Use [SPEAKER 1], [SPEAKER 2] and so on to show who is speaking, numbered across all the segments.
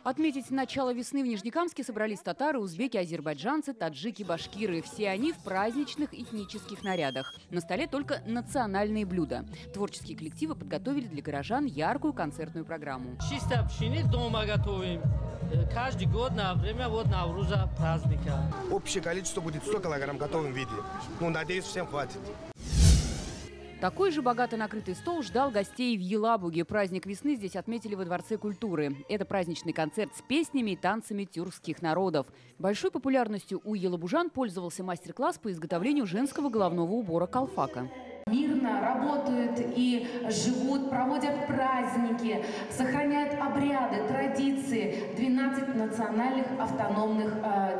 [SPEAKER 1] Отметить начало весны в Нижнекамске собрались татары, узбеки, азербайджанцы, таджики, башкиры. Все они в праздничных этнических нарядах. На столе только национальные блюда. Творческие коллективы подготовили для горожан яркую концертную программу.
[SPEAKER 2] Чисто общины дома готовим. Каждый год на время Навруза праздника.
[SPEAKER 3] Общее количество будет 100 килограмм в готовом виде. Ну, надеюсь, всем хватит.
[SPEAKER 1] Такой же богато накрытый стол ждал гостей в Елабуге. Праздник весны здесь отметили во Дворце культуры. Это праздничный концерт с песнями и танцами тюркских народов. Большой популярностью у елабужан пользовался мастер-класс по изготовлению женского головного убора калфака.
[SPEAKER 4] Мирно работают и живут, проводят праздники, сохраняют обряды, традиции 12 национальных автономных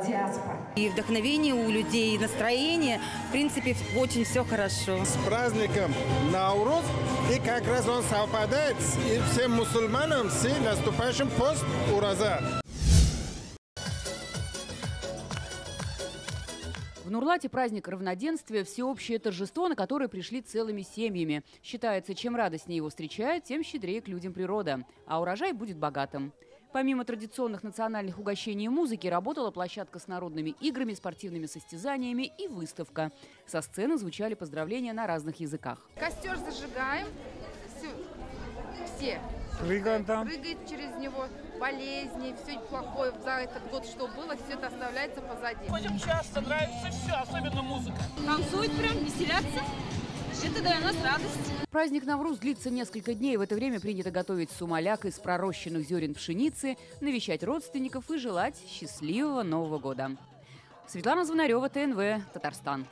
[SPEAKER 4] диаспор.
[SPEAKER 5] И вдохновение у людей, и настроение, в принципе, очень все хорошо.
[SPEAKER 6] С праздником Навруз, и как раз он совпадает и всем мусульманам с наступающим пост Ураза.
[SPEAKER 1] В Нурлате праздник равноденствия – всеобщее торжество, на которое пришли целыми семьями. Считается, чем радостнее его встречают, тем щедрее к людям природа. А урожай будет богатым. Помимо традиционных национальных угощений и музыки, работала площадка с народными играми, спортивными состязаниями и выставка. Со сцены звучали поздравления на разных языках.
[SPEAKER 7] Костер зажигаем, все. Прыгает через него, болезни, все плохое за этот год, что было, все это оставляется позади.
[SPEAKER 2] Ходим часто, нравится все, особенно музыка.
[SPEAKER 8] Танцуют прям, веселятся. Это для нас радость.
[SPEAKER 1] Праздник Навруз длится несколько дней. В это время принято готовить сумаляк из пророщенных зерен пшеницы, навещать родственников и желать счастливого Нового года. Светлана Звонарева, ТНВ, Татарстан.